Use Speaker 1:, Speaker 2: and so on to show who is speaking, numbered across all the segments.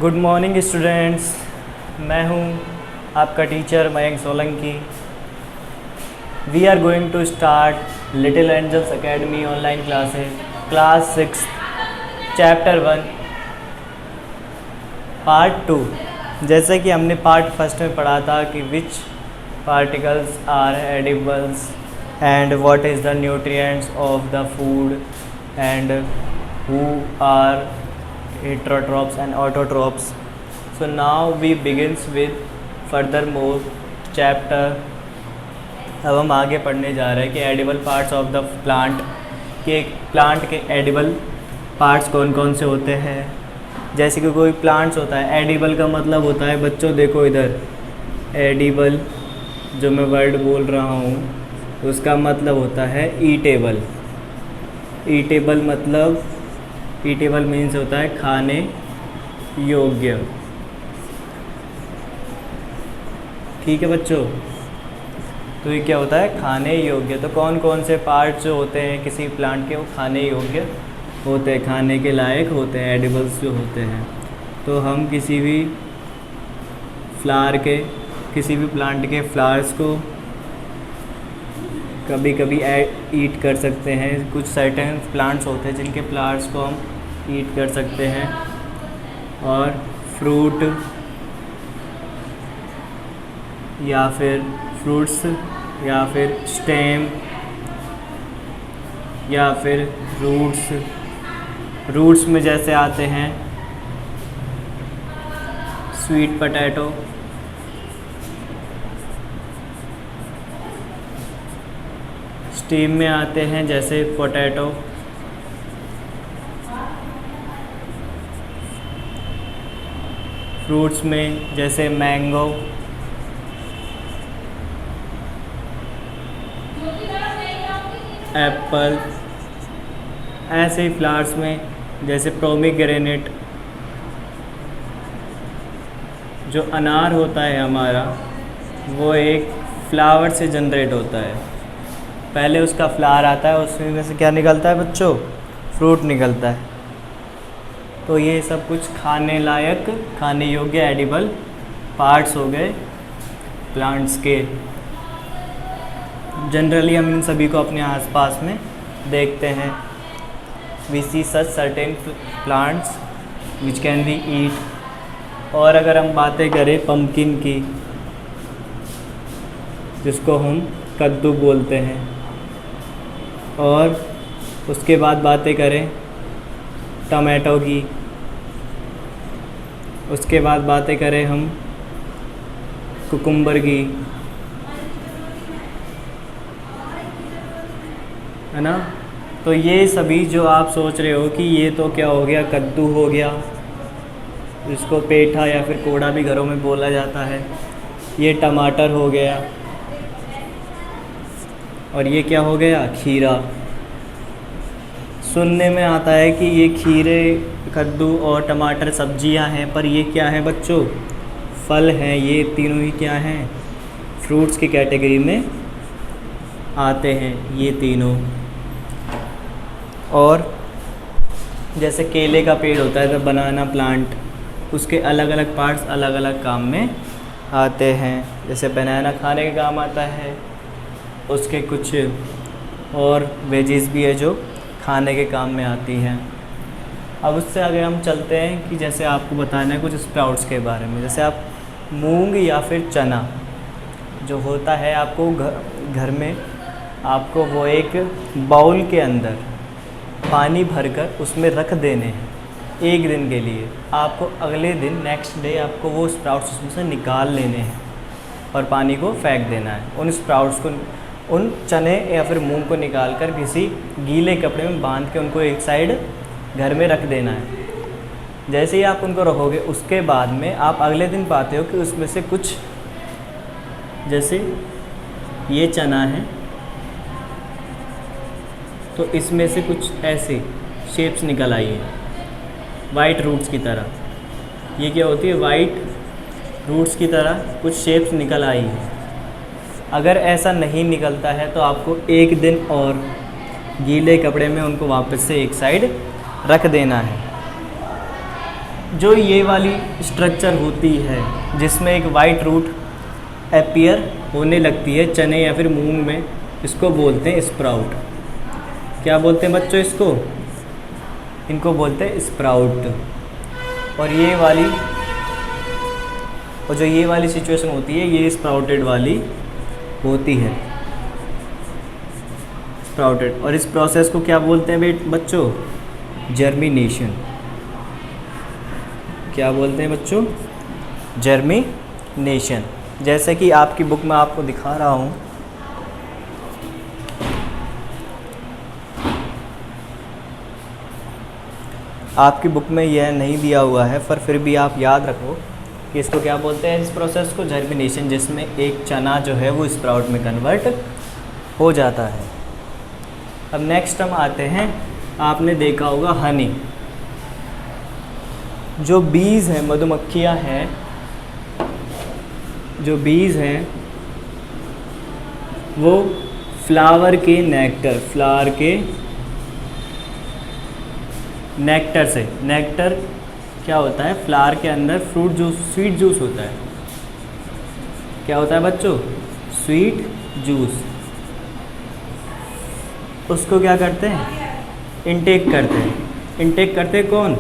Speaker 1: Good morning students. मैं हूं आपका teacher Mayank Solanki. We are going to start little angels academy online classes class 6 chapter 1 part 2। जैसे कि हमने पार्ट फर्स्ट में पढ़ा था कि which particles are edibles and what is the nutrients of the food and who are heterotrophs and autotrophs. So now we begins with furthermore chapter। अब हम आगे पढ़ने जा रहे हैं कि edible parts of the plant के प्लांट के एडिबल पार्ट्स कौन कौन से होते हैं। जैसे कि कोई प्लांट्स होता है, एडिबल का मतलब होता है बच्चों देखो इधर, एडिबल जो मैं वर्ड बोल रहा हूँ उसका मतलब होता है ईटेबल। ईटेबल मतलब ईटेबल मीन्स होता है खाने योग्य। ठीक है बच्चों, तो ये क्या होता है खाने योग्य। तो कौन कौन से पार्ट जो होते हैं किसी प्लांट के वो खाने योग्य होते हैं, खाने के लायक होते हैं, एडिबल्स जो होते हैं। तो हम किसी भी किसी भी प्लांट के फ्लावर्स को कभी कभी ईट कर सकते हैं। कुछ सर्टेन प्लांट्स होते हैं जिनके फ्लावर्स को हम ईट कर सकते हैं। और फ्रूट या फिर फ्रूट्स या फिर स्टेम या फिर रूट्स में जैसे आते हैं स्वीट पोटैटो, स्टीम में आते हैं जैसे पोटैटो, फ्रूट्स में जैसे मैंगो, एप्पल। ऐसे ही फ्लावर्स में जैसे पोमीग्रेनेट। जो अनार होता है हमारा वो एक फ्लावर से जनरेट होता है। पहले उसका फ्लावर आता है, उसमें से क्या निकलता है बच्चों, फ्रूट निकलता है। तो ये सब कुछ खाने लायक खाने योग्य एडिबल पार्ट्स हो गए प्लांट्स के। जनरली हम इन सभी को अपने आसपास में देखते हैं। We see such certain plants which can be eat. और अगर हम बातें करें पम्पकिन की, जिसको हम कद्दू बोलते हैं, और उसके बाद बातें करें टमाटो की, उसके बाद बातें करें हम कुकुम्बर की, है ना। तो ये सभी जो आप सोच रहे हो कि ये तो क्या हो गया, कद्दू हो गया, इसको पेठा या फिर कोड़ा भी घरों में बोला जाता है। ये टमाटर हो गया, और ये क्या हो गया, खीरा। सुनने में आता है कि ये खीरे, कद्दू और टमाटर सब्जियां हैं, पर ये क्या है बच्चों, फल हैं। ये तीनों ही क्या हैं, फ्रूट्स की कैटेगरी में आते हैं ये तीनों। और जैसे केले का पेड़ होता है, तो बनाना प्लांट, उसके अलग अलग पार्ट्स अलग अलग काम में आते हैं। जैसे बनाना खाने के काम आता है, उसके कुछ और वेजीज भी है जो खाने के काम में आती हैं। अब उससे आगे हम चलते हैं कि जैसे आपको बताना है कुछ स्प्राउट्स के बारे में। जैसे आप मूंग या फिर चना जो होता है, आपको घर में आपको वो एक बाउल के अंदर पानी भरकर उसमें रख देने हैं एक दिन के लिए। आपको अगले दिन नेक्स्ट डे आपको वो स्प्राउट्स उसमें से निकाल लेने हैं और पानी को फेंक देना है। उन स्प्राउट्स को, उन चने या फिर मूंग को निकालकर किसी गीले कपड़े में बांध के उनको एक साइड घर में रख देना है। जैसे ही आप उनको रखोगे, उसके बाद में आप अगले दिन पाते हो कि उसमें से कुछ, जैसे ये चना है तो इसमें से कुछ ऐसे शेप्स निकल आई हैं वाइट रूट्स की तरह। ये क्या होती है, वाइट रूट्स की तरह कुछ शेप्स निकल आई हैं। अगर ऐसा नहीं निकलता है तो आपको एक दिन और गीले कपड़े में उनको वापस से एक साइड रख देना है। जो ये वाली स्ट्रक्चर होती है जिसमें एक वाइट रूट अपीयर होने लगती है चने या फिर मूंग में, इसको बोलते हैं स्प्राउट। क्या बोलते हैं बच्चों इसको? इनको बोलते हैं स्प्राउट। और जो ये वाली सिचुएशन होती है ये स्प्राउटेड वाली होती है, स्प्राउटेड। और इस प्रोसेस को क्या बोलते हैं बच्चों? जर्मिनेशन। क्या बोलते हैं बच्चों? जर्मिनेशन। जैसे कि आपकी बुक में आपको दिखा रहा हूँ, आपकी बुक में यह नहीं दिया हुआ है पर फिर भी आप याद रखो कि इसको क्या बोलते हैं, इस प्रोसेस को जर्मिनेशन, जिसमें एक चना जो है वो स्प्राउट में कन्वर्ट हो जाता है। अब नेक्स्ट हम आते हैं, आपने देखा होगा हनी। जो बीज हैं, मधुमक्खियाँ हैं, जो बीज हैं वो फ्लावर के नेक्टर से, नेक्टर क्या होता है? फ्लावर के अंदर फ्रूट जूस, स्वीट जूस होता है। क्या होता है बच्चों? Sweet juice. उसको क्या करते हैं? इनटेक करते हैं। इनटेक करते कौन?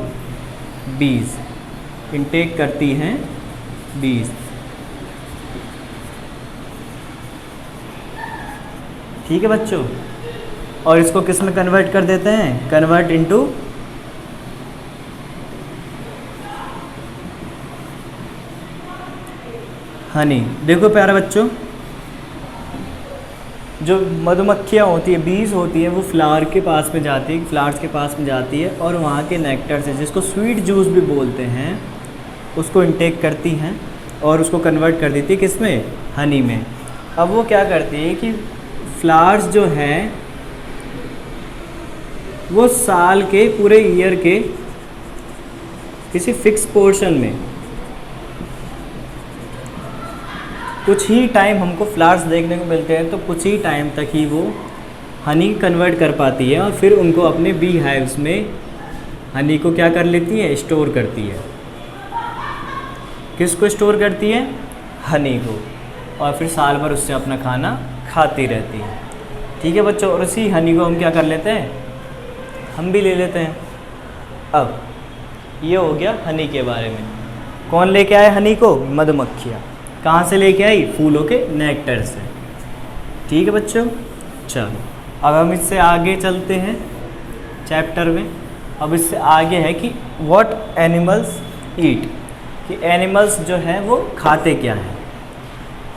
Speaker 1: बीज। इनटेक करती हैं बीज। ठीक है बच्चों। और इसको किस में कन्वर्ट कर देते हैं? Convert into Honey. देखो प्यारे बच्चों, जो मधुमक्खियाँ होती है, बीज होती है, वो फ्लावर के पास में जाती है, फ्लावर्स के पास में जाती है और वहाँ के नेक्टर से, जिसको स्वीट जूस भी बोलते हैं, उसको इनटेक करती हैं और उसको कन्वर्ट कर देती है किस में? हनी में। अब वो क्या करती है कि फ्लावर्स जो हैं वो साल के, पूरे ईयर के किसी फिक्स पोर्शन में कुछ ही टाइम हमको फ्लावर्स देखने को मिलते हैं, तो कुछ ही टाइम तक ही वो हनी कन्वर्ट कर पाती है और फिर उनको अपने बी हाइव्स में हनी को क्या कर लेती है? स्टोर करती है। किसको स्टोर करती है? हनी को। और फिर साल भर उससे अपना खाना खाती रहती है। ठीक है बच्चों। और उसी हनी को हम क्या कर लेते हैं? हम भी ले लेते हैं। अब ये हो गया हनी के बारे में। कौन लेके आए हनी को? मधुमक्खियाँ। कहाँ से लेके आई? फूलों के नेक्टर से। ठीक है बच्चों। चलो अब हम इससे आगे चलते हैं चैप्टर में। अब इससे आगे है कि व्हाट एनिमल्स ईट, कि एनिमल्स जो है वो खाते क्या हैं।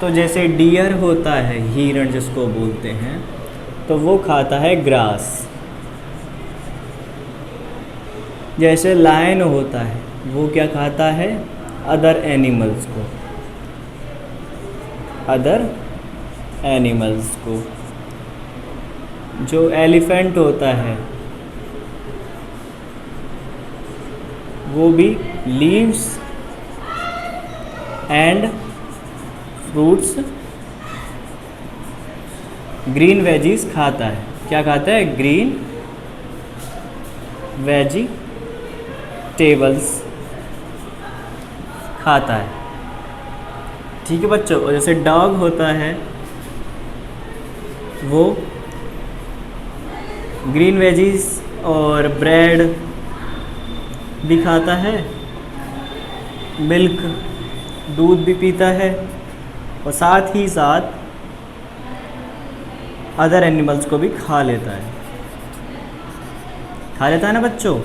Speaker 1: तो जैसे डियर होता है, हिरण जिसको बोलते हैं, तो वो खाता है ग्रास। जैसे लायन होता है, वो क्या खाता है? अदर एनिमल्स को, अदर एनिमल्स को। जो एलिफेंट होता है वो भी leaves and fruits, green veggies खाता है। क्या खाता है? ग्रीन वेजिटेबल्स खाता है। ठीक है बच्चों। और जैसे डॉग होता है वो ग्रीन वेजीज और ब्रेड भी खाता है, मिल्क, दूध भी पीता है, और साथ ही साथ अदर एनिमल्स को भी खा लेता है। खा लेता है ना बच्चों,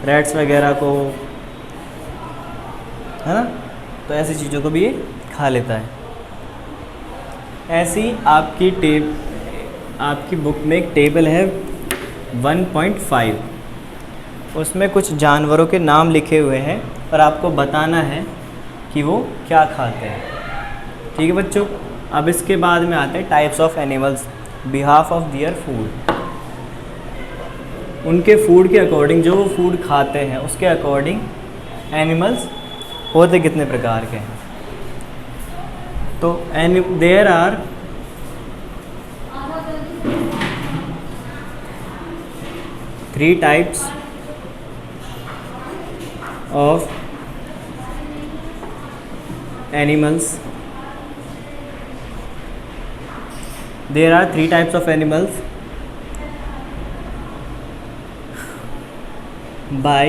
Speaker 1: रैट्स वगैरह को, है ना। तो ऐसी चीज़ों को भी ये खा लेता है। ऐसी आपकी बुक में एक टेबल है 1.5, उसमें कुछ जानवरों के नाम लिखे हुए हैं और आपको बताना है कि वो क्या खाते हैं। ठीक है बच्चों। अब इसके बाद में आते हैं types of animals behalf of their food. उनके फूड के अकॉर्डिंग, जो वो फूड खाते हैं उसके अकॉर्डिंग एनिमल्स होते कितने प्रकार के हैं। तो there are 3 types of animals. There are three types of animals: by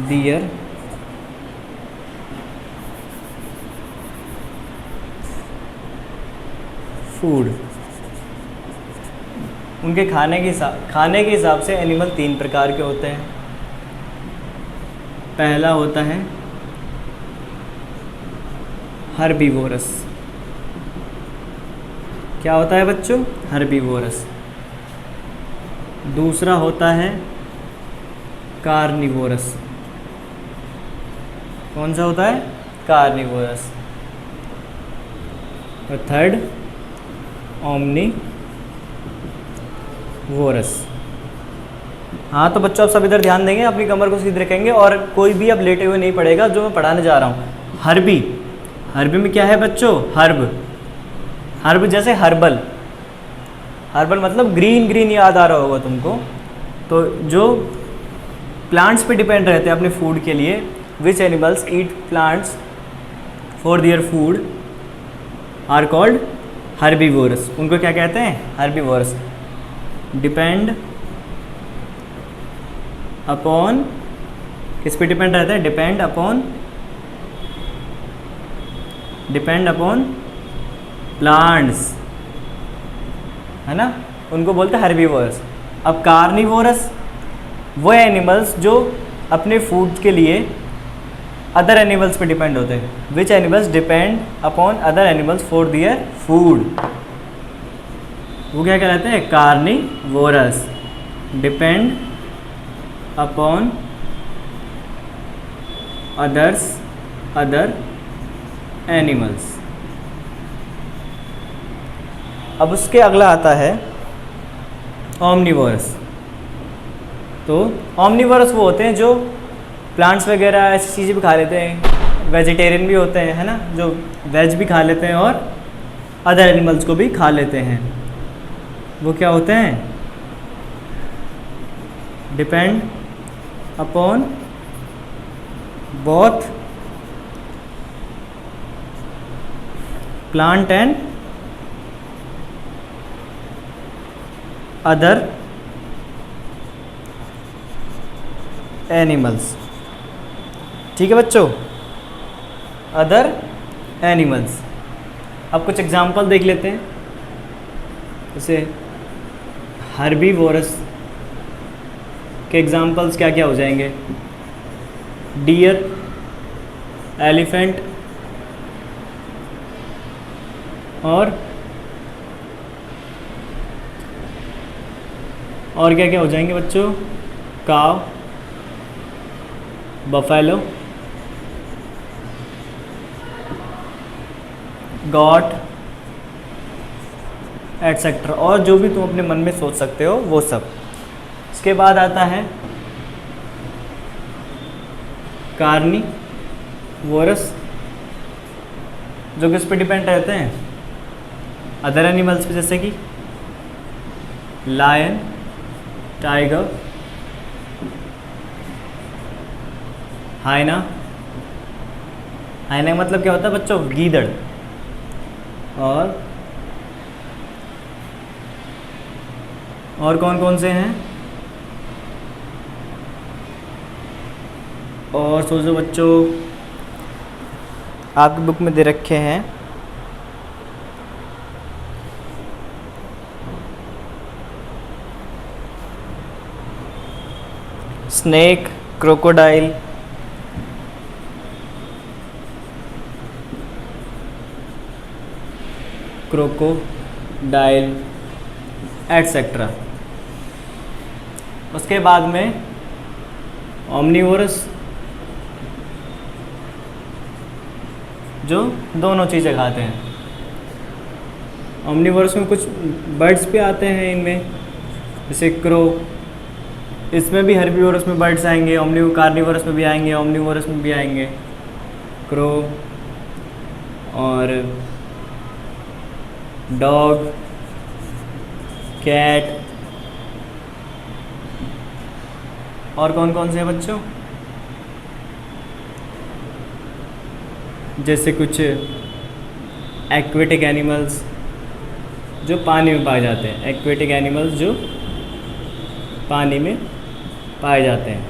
Speaker 1: deer, food. उनके खाने के हिसाब से एनिमल तीन प्रकार के होते हैं। पहला होता है हर्बीवोरस। क्या होता है बच्चों? हर्बीवोरस। दूसरा होता है कार्निवोरस। कौन सा होता है? कार्निवोरस। और थर्ड ओमनीवोरस। हाँ तो बच्चों आप सब इधर ध्यान देंगे, अपनी कमर को सीधी रखेंगे और कोई भी अब लेटे हुए नहीं पड़ेगा जो मैं पढ़ाने जा रहा हूँ। हर्बी में क्या है बच्चों? हर्ब जैसे हर्बल मतलब ग्रीन याद आ रहा होगा तुमको। तो जो प्लांट्स पे डिपेंड रहते हैं अपने फूड के लिए, which animals eat plants for their food are called herbivorous. उनको क्या कहते हैं? हर्बीवोरस। डिपेंड अपॉन, किस पे डिपेंड रहता है? डिपेंड अपॉन प्लांट्स, है ना, उनको बोलते हैं हर्बीवोरस। अब कार्निवोरस वो एनिमल्स जो अपने फूड के लिए अदर एनिमल्स पे डिपेंड होते हैं। Which animals depend upon other animals for their food, वो क्या कहलाते हैं? Carnivorous. Depend upon other animals. अब उसके अगला आता है ओमनीवोरस। तो ओमनीवोरस वो होते हैं जो प्लांट्स वगैरह ऐसी चीज़ें भी खा लेते हैं, वेजिटेरियन भी होते हैं, है ना, जो वेज भी खा लेते हैं और अदर एनिमल्स को भी खा लेते हैं। वो क्या होते हैं? Depend upon both plant and other animals. ठीक है बच्चों, अदर एनिमल्स। अब कुछ एग्जांपल देख लेते हैं। जैसे हर्बीवोरस के एग्जांपल्स क्या क्या हो जाएंगे? डियर, एलिफेंट और क्या क्या हो जाएंगे बच्चों? काव, बफेलो, गॉट, एटसेट्रा, और जो भी तुम अपने मन में सोच सकते हो वो सब। इसके बाद आता है कार्निवोरस, जो किस पे डिपेंड रहते हैं? अदर एनिमल्स पे, जैसे कि लायन, टाइगर, हाइना का मतलब क्या होता है बच्चों? गीदड़। और कौन से हैं? और सोचो बच्चों, आपकी बुक में दे रखे हैं स्नेक, क्रोकोडाइल, एटसेट्रा। उसके बाद में ओमनीवोरस, जो दोनों चीज़ें खाते हैं। ओमनीवोरस में कुछ बर्ड्स भी आते हैं इनमें, जैसे क्रो। इसमें भी हर्बीवोरस में बर्ड्स आएंगे, कार्निवोरस में भी आएंगे, ओमनीवोरस में भी आएंगे। क्रो और डॉग, कैट, और कौन से हैं बच्चों? जैसे कुछ एक्वेटिक एनिमल्स जो पानी में पाए जाते हैं, एक्वेटिक एनिमल्स जो पानी में पाए जाते हैं।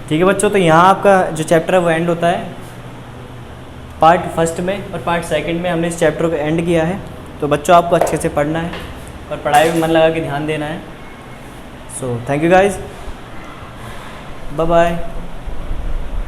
Speaker 1: ठीक है बच्चों, तो यहाँ आपका जो चैप्टर है वो एंड होता है। पार्ट फर्स्ट में और पार्ट सेकंड में हमने इस चैप्टर को एंड किया है। तो बच्चों आपको अच्छे से पढ़ना है और पढ़ाई में मन लगा के ध्यान देना है। So thank you guys, bye bye.